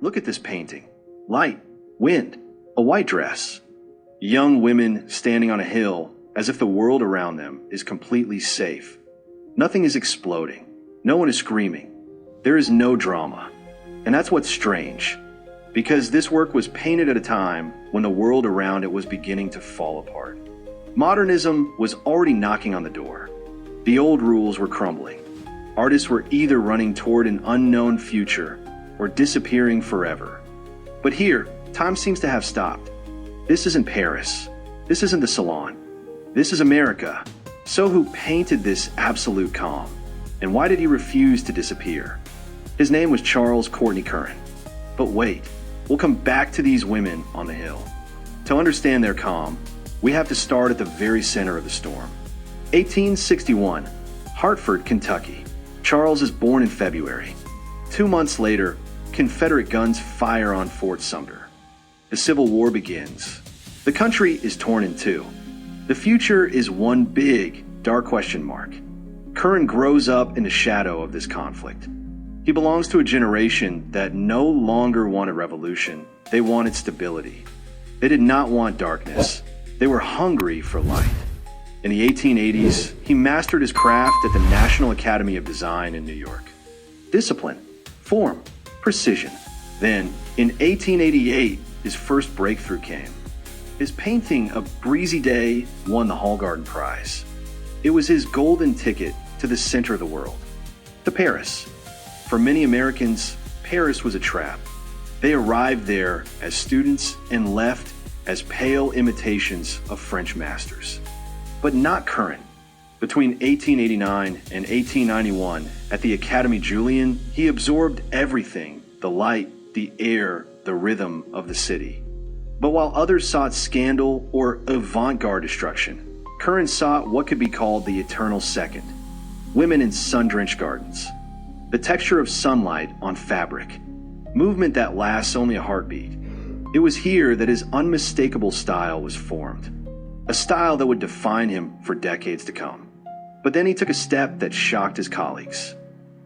Look at this painting. Light, wind, a white dress. Young women standing on a hill as if the world around them is completely safe. Nothing is exploding. No one is screaming. There is no drama. And that's what's strange, because this work was painted at a time when the world around it was beginning to fall apart. Modernism was already knocking on the door. The old rules were crumbling. Artists were either running toward an unknown future or disappearing forever. But here, time seems to have stopped. This isn't Paris. This isn't the Salon. This is America. So who painted this absolute calm? And why did he refuse to disappear? His name was Courtney Curran. But wait, we'll come back to these women on the hill. To understand their calm, we have to start at the very center of the storm. 1861, Hartford, Kentucky. Charles is born in February. 2 months later, Confederate guns fire on Fort Sumter. The Civil War begins. The country is torn in two. The future is one big, dark question mark. Curran grows up in the shadow of this conflict. He belongs to a generation that no longer wanted revolution. They wanted stability. They did not want darkness. They were hungry for light. In the 1880s, he mastered his craft at the National Academy of Design in New York. Discipline, form, precision. Then, in 1888, his first breakthrough came. His painting, A Breezy Day, won the Hall Garden Prize. It was his golden ticket to the center of the world, to Paris. For many Americans, Paris was a trap. They arrived there as students and left as pale imitations of French masters. But not Curran. Between 1889 and 1891, at the Academy Julian, he absorbed everything: the light, the air, the rhythm of the city. But while others sought scandal or avant-garde destruction, Curran sought what could be called the eternal second: women in sun-drenched gardens, the texture of sunlight on fabric, movement that lasts only a heartbeat. It was here that his unmistakable style was formed, a style that would define him for decades to come. But then he took a step that shocked his colleagues.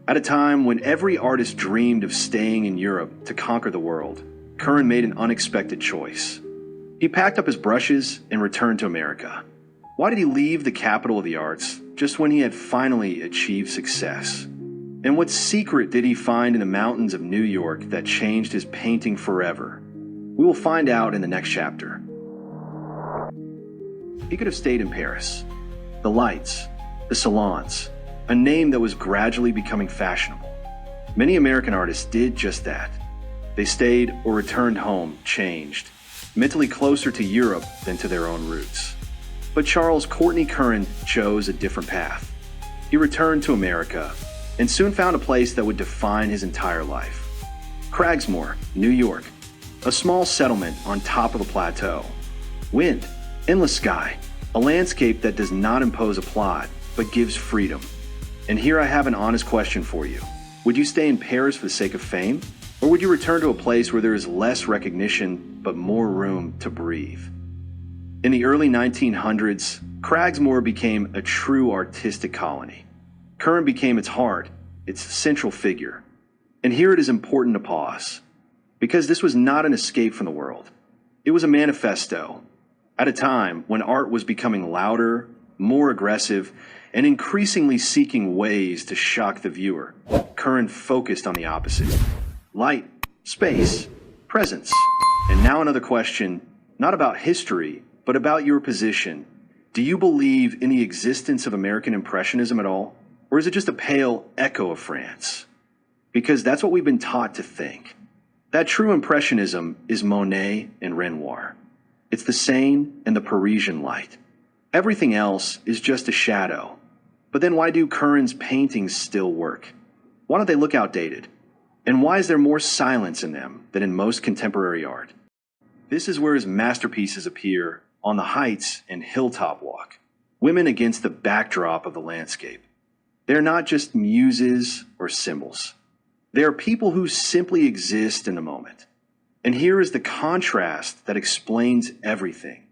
At a time when every artist dreamed of staying in Europe to conquer the world, Curran made an unexpected choice. He packed up his brushes and returned to America. Why did he leave the capital of the arts just when he had finally achieved success? And what secret did he find in the mountains of New York that changed his painting forever? We will find out in the next chapter. He could have stayed in Paris. The lights, the salons, a name that was gradually becoming fashionable. Many American artists did just that. They stayed or returned home changed, mentally closer to Europe than to their own roots. But Courtney Curran chose a different path. He returned to America and soon found a place that would define his entire life. Cragsmoor, New York, a small settlement on top of a plateau. Wind, endless sky, a landscape that does not impose a plot, but gives freedom. And here I have an honest question for you. Would you stay in Paris for the sake of fame? Or would you return to a place where there is less recognition, but more room to breathe? In the early 1900s, Cragsmoor became a true artistic colony. Curran became its heart, its central figure. And here it is important to pause, because this was not an escape from the world. It was a manifesto, at a time when art was becoming louder, more aggressive, and increasingly seeking ways to shock the viewer. Curran focused on the opposite: light, space, presence. And now another question, not about history, but about your position. Do you believe in the existence of American Impressionism at all? Or is it just a pale echo of France? Because that's what we've been taught to think. That true Impressionism is Monet and Renoir. It's the Seine and the Parisian light. Everything else is just a shadow. But then why do Curran's paintings still work? Why don't they look outdated? And why is there more silence in them than in most contemporary art? This is where his masterpieces appear on the heights and hilltop walk, women against the backdrop of the landscape. They're not just muses or symbols. They are people who simply exist in the moment. And here is the contrast that explains everything.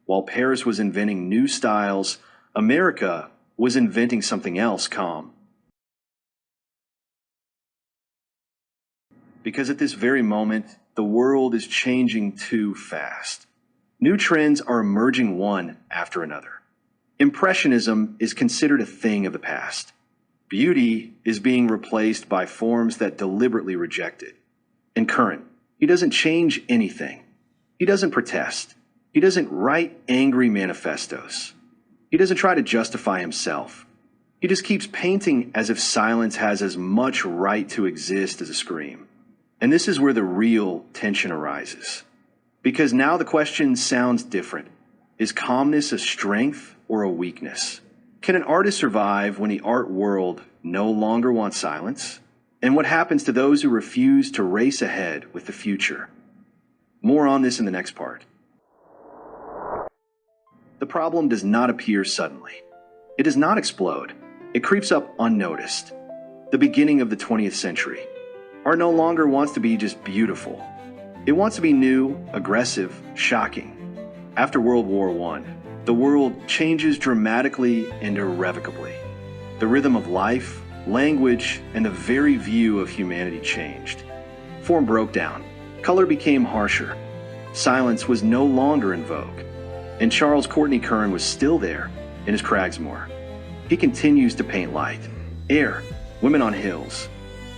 While Paris was inventing new styles, America was inventing something else calm. Because at this very moment, the world is changing too fast. New trends are emerging one after another. Impressionism is considered a thing of the past. Beauty is being replaced by forms that deliberately reject it. And Curran, he doesn't change anything. He doesn't protest. He doesn't write angry manifestos. He doesn't try to justify himself. He just keeps painting as if silence has as much right to exist as a scream. And this is where the real tension arises. Because now the question sounds different. Is calmness a strength or a weakness? Can an artist survive when the art world no longer wants silence? And what happens to those who refuse to race ahead with the future? More on this in the next part. The problem does not appear suddenly. It does not explode. It creeps up unnoticed. The beginning of the 20th century. Art no longer wants to be just beautiful. It wants to be new, aggressive, shocking. After World War I, the world changes dramatically and irrevocably. The rhythm of life, language, and the very view of humanity changed. Form broke down. Color became harsher. Silence was no longer in vogue. And Charles Courtney Curran was still there in his Cragsmoor. He continues to paint light, air, women on hills,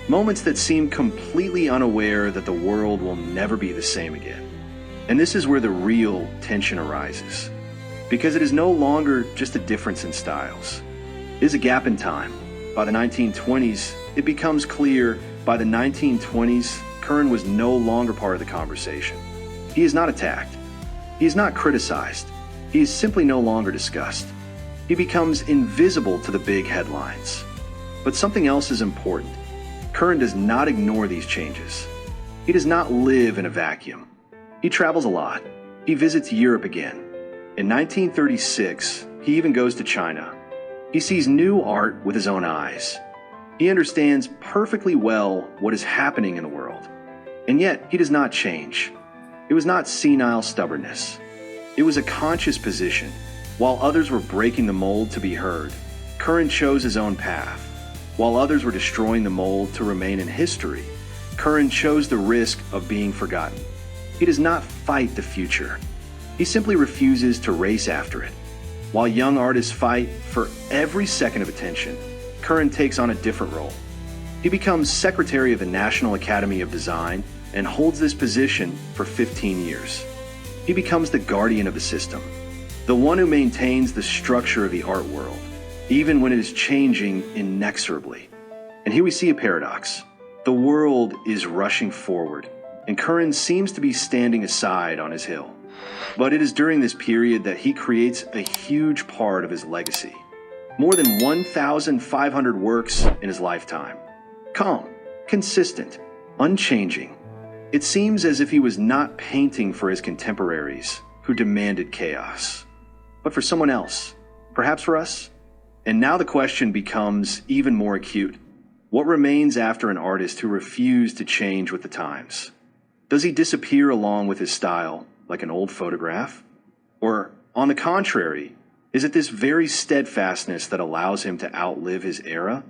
moments that seem completely unaware that the world will never be the same again. And this is where the real tension arises. Because it is no longer just a difference in styles. It is a gap in time. By the 1920s, it becomes clear by the 1920s, Curran was no longer part of the conversation. He is not attacked. He is not criticized. He is simply no longer discussed. He becomes invisible to the big headlines. But something else is important. Curran does not ignore these changes. He does not live in a vacuum. He travels a lot. He visits Europe again. In 1936, he even goes to China. He sees new art with his own eyes. He understands perfectly well what is happening in the world. And yet, he does not change. It was not senile stubbornness. It was a conscious position. While others were breaking the mold to be heard, Curran chose his own path. While others were destroying the mold to remain in history, Curran chose the risk of being forgotten. He does not fight the future. He simply refuses to race after it. While young artists fight for every second of attention, Curran takes on a different role. He becomes secretary of the National Academy of Design and holds this position for 15 years. He becomes the guardian of the system, the one who maintains the structure of the art world, even when it is changing inexorably. And here we see a paradox. The world is rushing forward, and Curran seems to be standing aside on his hill. But it is during this period that he creates a huge part of his legacy. More than 1,500 works in his lifetime. Calm, consistent, unchanging. It seems as if he was not painting for his contemporaries who demanded chaos, but for someone else, perhaps for us. And now the question becomes even more acute. What remains after an artist who refused to change with the times? Does he disappear along with his style, like an old photograph? Or, on the contrary, is it this very steadfastness that allows him to outlive his era?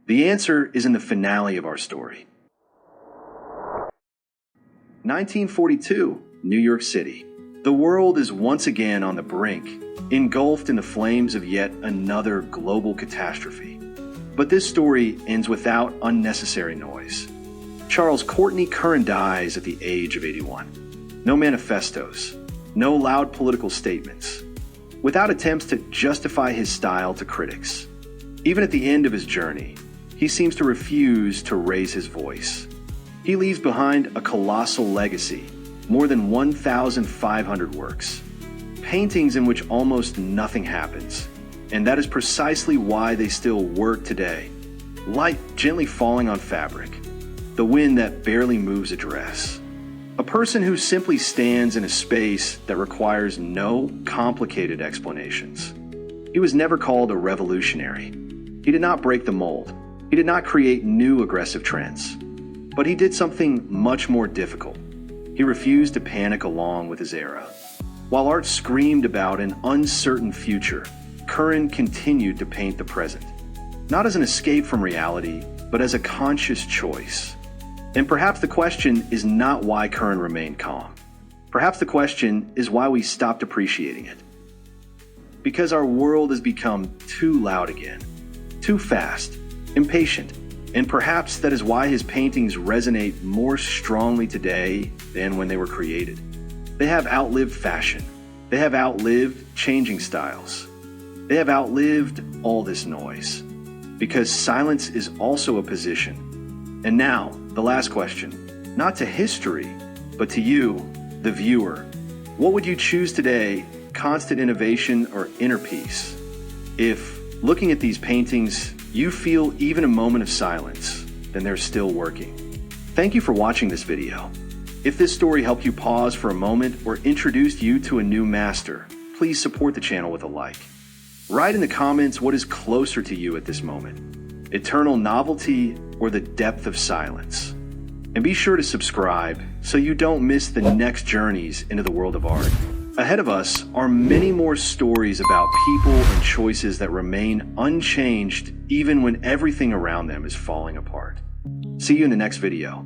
The answer is in the finale of our story. 1942, New York City. The world is once again on the brink, engulfed in the flames of yet another global catastrophe. But this story ends without unnecessary noise. Charles Courtney Curran dies at the age of 81. No manifestos, no loud political statements, without attempts to justify his style to critics. Even at the end of his journey, he seems to refuse to raise his voice. He leaves behind a colossal legacy, more than 1,500 works, paintings in which almost nothing happens, and that is precisely why they still work today. Light gently falling on fabric, the wind that barely moves a dress. A person who simply stands in a space that requires no complicated explanations. He was never called a revolutionary. He did not break the mold. He did not create new aggressive trends. But he did something much more difficult. He refused to panic along with his era. While art screamed about an uncertain future, Curran continued to paint the present, not as an escape from reality, but as a conscious choice. And perhaps the question is not why Curran remained calm. Perhaps the question is why we stopped appreciating it. Because our world has become too loud again, too fast, impatient, and perhaps that is why his paintings resonate more strongly today than when they were created. They have outlived fashion. They have outlived changing styles. They have outlived all this noise. Because silence is also a position. And now, the last question, not to history, but to you, the viewer. What would you choose today, constant innovation or inner peace? If, looking at these paintings, you feel even a moment of silence, then they're still working. Thank you for watching this video. If this story helped you pause for a moment or introduced you to a new master, please support the channel with a like. Write in the comments what is closer to you at this moment, eternal novelty or the depth of silence. And be sure to subscribe so you don't miss the next journeys into the world of art. Ahead of us are many more stories about people and choices that remain unchanged even when everything around them is falling apart. See you in the next video.